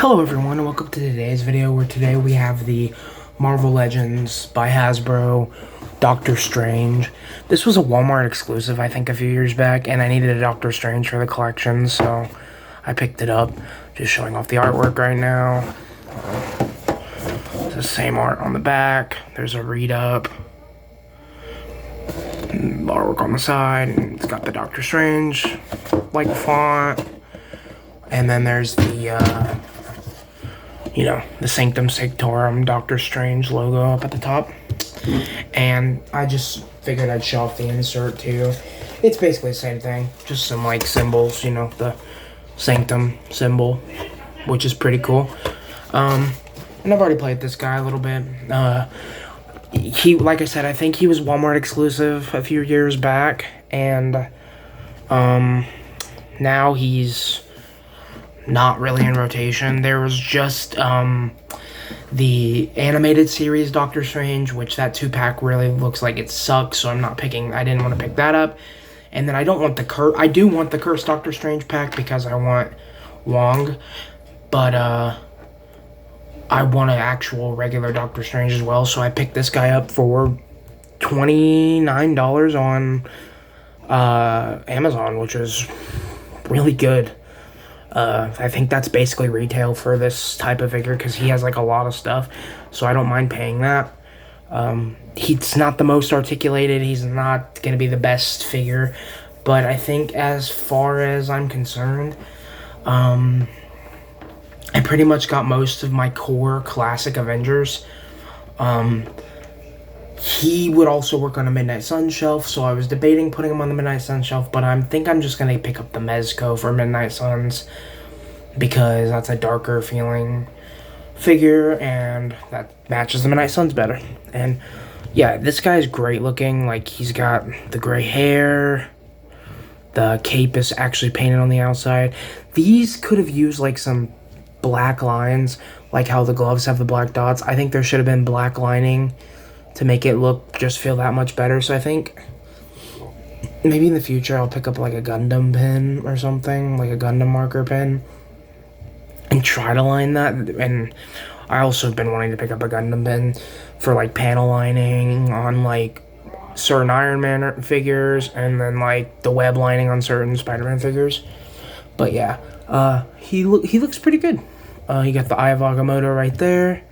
Hello everyone and welcome to today's video where today we have the Marvel Legends by Hasbro Doctor Strange. This was a Walmart exclusive I think a few years back and I needed a Doctor Strange for the collection, so I picked it up. Just showing off the artwork right now. It's the same art on the back. There's a read up. Artwork on the side. It's got the Doctor Strange like font. And then there's the the Sanctum Sanctorum Doctor Strange logo up at the top. And I just figured I'd show off the insert too. It's basically the same thing, just some like symbols, the Sanctum symbol, which is pretty cool. And I've already played this guy a little bit. He, like I said, I think he was Walmart exclusive a few years back, and now he's not really in rotation. There was just the animated series Doctor Strange, which that 2-pack really looks like it sucks, so I didn't want to pick that up. And then I do want the Cursed Doctor Strange pack because I want Wong, but I want an actual regular Doctor Strange as well, so I picked this guy up for $29 on Amazon, which is really good. I think that's basically retail for this type of figure because he has like a lot of stuff, so I don't mind paying that. He's not the most articulated, he's not going to be the best figure, but I think as far as I'm concerned, I pretty much got most of my core classic Avengers. He would also work on a Midnight Sun shelf, so I was debating putting him on the Midnight Sun shelf, but I think I'm just going to pick up the Mezco for Midnight Suns because that's a darker feeling figure and that matches the Midnight Suns better. And yeah, this guy's great looking. Like, he's got the gray hair, the cape is actually painted on the outside. These could have used like some black lines, like how the gloves have the black dots. I think there should have been black lining to make it feel that much better. So I think maybe in the future I'll pick up like a Gundam pin or something, like a Gundam marker pin, and try to line that. And I also have been wanting to pick up a Gundam pin for like panel lining on like certain Iron Man figures, and then like the web lining on certain Spider-Man figures. But yeah, he looks pretty good. You got the Eye of Agamotto right there.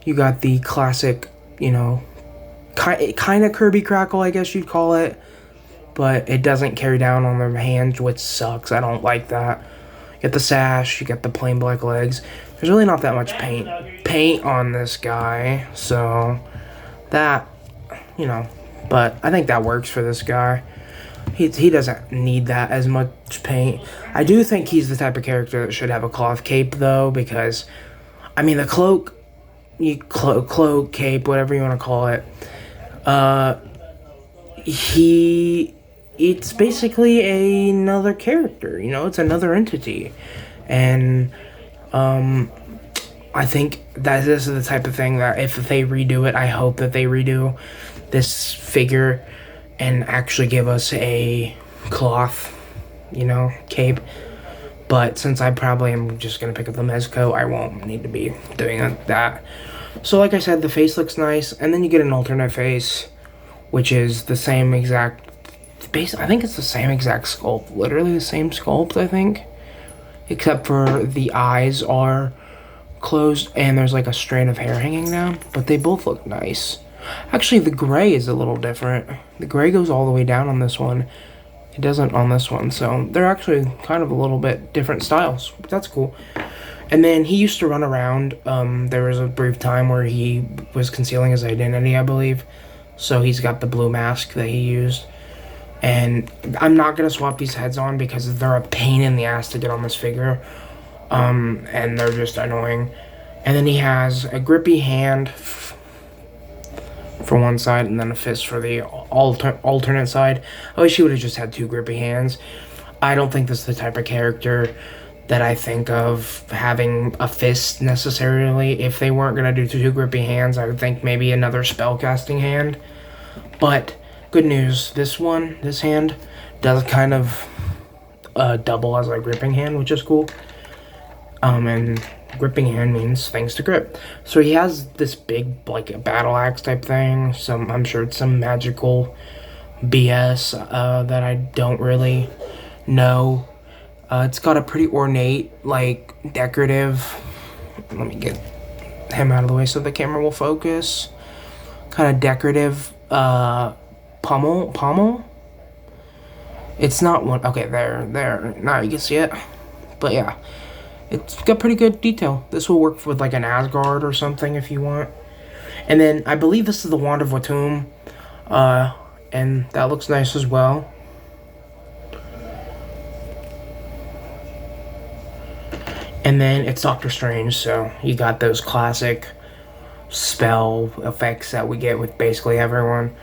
You got the classic, kind of Kirby Crackle, I guess you'd call it, but it doesn't carry down on the hands, which sucks. I don't like that. You get the sash, you get the plain black legs. There's really not that much paint on this guy, so that, but I think that works for this guy. He doesn't need that as much paint. I do think he's the type of character that should have a cloth cape, though, because, the cloak, cloak, cape, whatever you want to call it, it's basically another character, it's another entity. And I think that this is the type of thing that if they redo it, I hope that they redo this figure and actually give us a cloth, cape. But since I probably am just going to pick up the Mezco, I won't need to be doing that. So like I said, the face looks nice, and then you get an alternate face, which is the same exact base. I think it's the same exact sculpt, literally the same sculpt, I think, except for the eyes are closed and there's like a strand of hair hanging down, but they both look nice. Actually, the gray is a little different. The gray goes all the way down on this one. It doesn't on this one, so they're actually kind of a little bit different styles. But that's cool. And then he used to run around. There was a brief time where he was concealing his identity, I believe. So he's got the blue mask that he used. And I'm not going to swap these heads on because they're a pain in the ass to get on this figure. And they're just annoying. And then he has a grippy hand for one side and then a fist for the alternate side. I wish he would have just had two grippy hands. I don't think this is the type of character that I think of having a fist necessarily. If they weren't going to do two grippy hands, I would think maybe another spellcasting hand. But good news, this hand does kind of double as a gripping hand, which is cool. And gripping hand means things to grip. So he has this big, like, a battle axe type thing. I'm sure it's some magical BS that I don't really know. It's got a pretty ornate, like, decorative. Let me get him out of the way so the camera will focus. Kind of decorative pommel. It's not one. Okay, there. Now you can see it. But yeah, it's got pretty good detail. This will work with like an Asgard or something if you want. And then I believe this is the Wand of Watum. And that looks nice as well. And then it's Doctor Strange, so you got those classic spell effects that we get with basically everyone.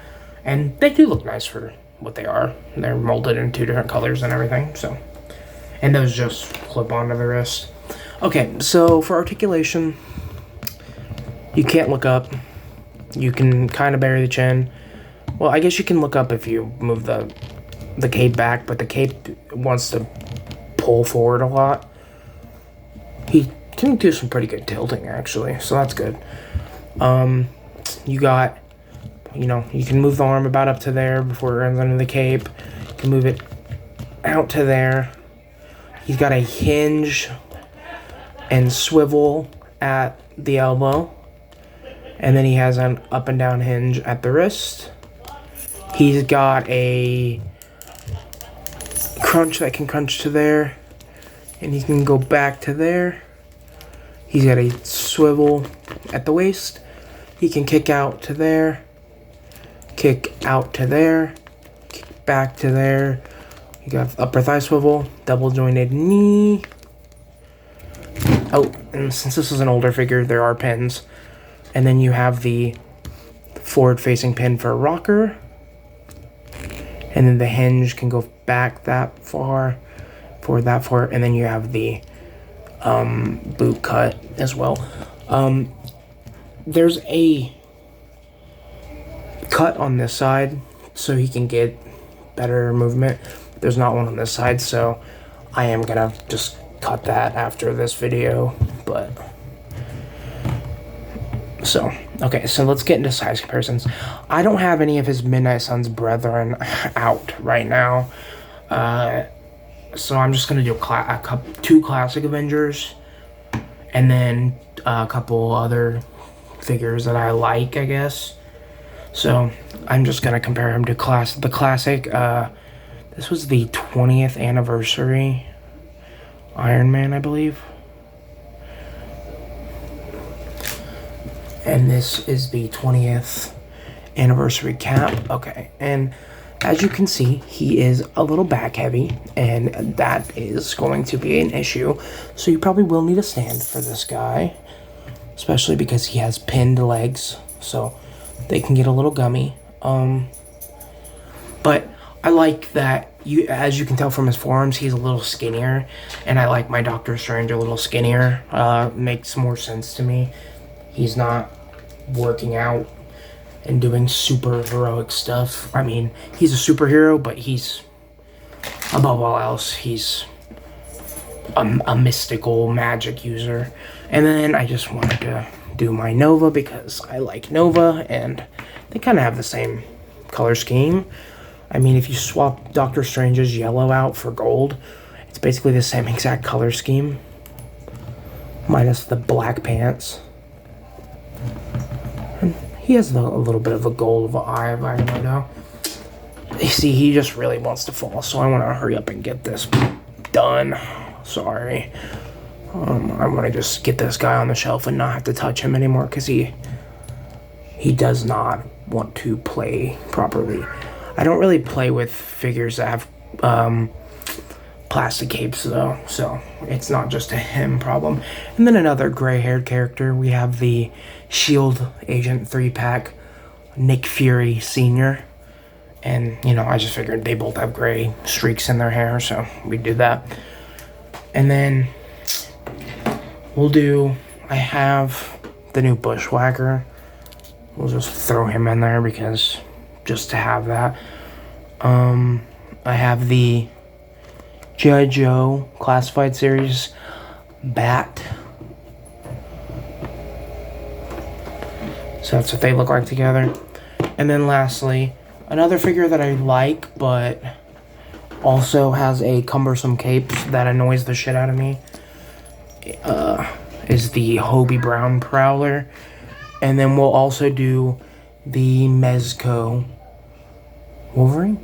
And they do look nice for what they are. They're molded in 2 different colors and everything, so. And those just clip onto the wrist. Okay, so for articulation, you can't look up. You can kind of bury the chin. Well, I guess you can look up if you move the cape back, but the cape wants to pull forward a lot. He can do some pretty good tilting, actually, so that's good. You got, you can move the arm about up to there before it runs under the cape. You can move it out to there. He's got a hinge and swivel at the elbow. And then he has an up and down hinge at the wrist. He's got a crunch that can crunch to there. And he can go back to there. He's got a swivel at the waist. He can kick out to there. Kick out to there. Kick back to there. You got upper thigh swivel. Double jointed knee. Oh, and since this is an older figure, there are pins. And then you have the forward-facing pin for a rocker. And then the hinge can go back that far. Forward that far. And then you have the boot cut as well. There's a cut on this side so he can get better movement. There's not one on this side, so I am gonna just cut that after this video. But so okay, so let's get into size comparisons. I don't have any of his Midnight Suns brethren out right now, so I'm just gonna do 2 classic Avengers and then a couple other figures that I like, I guess. So I'm just gonna compare him to the classic. This was the 20th anniversary Iron Man, I believe. And this is the 20th anniversary Cap. Okay, and as you can see, he is a little back heavy, and that is going to be an issue. So you probably will need a stand for this guy, especially because he has pinned legs, so they can get a little gummy. But I like that, as you can tell from his forearms, he's a little skinnier, and I like my Doctor Strange a little skinnier. Makes more sense to me. He's not working out and doing super heroic stuff. I mean, he's a superhero, but he's, above all else, he's a mystical magic user. And then I just wanted to do my Nova because I like Nova, and they kind of have the same color scheme. I mean, if you swap Doctor Strange's yellow out for gold, it's basically the same exact color scheme, minus the black pants. And he has a little bit of a gold of an eye, if I know. You see, he just really wants to fall, so I want to hurry up and get this done. Sorry. I want to just get this guy on the shelf and not have to touch him anymore, because he does not want to play properly. I don't really play with figures that have plastic capes, though, so it's not just a him problem. And then another gray-haired character, we have the S.H.I.E.L.D. Agent 3-pack, Nick Fury Sr., and, I just figured they both have gray streaks in their hair, so we did that. And then I have the new Bushwhacker. We'll just throw him in there because just to have that. I have the G.I. Joe Classified Series Bat So that's what they look like together. And then lastly, another figure that I like, but also has a cumbersome cape that annoys the shit out of me, is the Hobie Brown Prowler. And then we'll also do the Mezco Wolverine.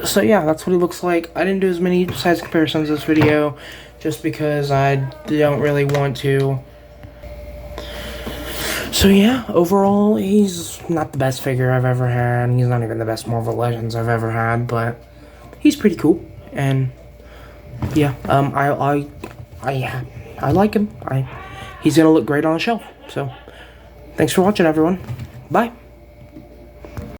So yeah, that's what he looks like. I didn't do as many size comparisons this video, just because I don't really want to. So yeah, overall, he's not the best figure I've ever had. He's not even the best Marvel Legends I've ever had, but he's pretty cool. And yeah, I like him. He's gonna look great on a shelf. So thanks for watching, everyone. Bye.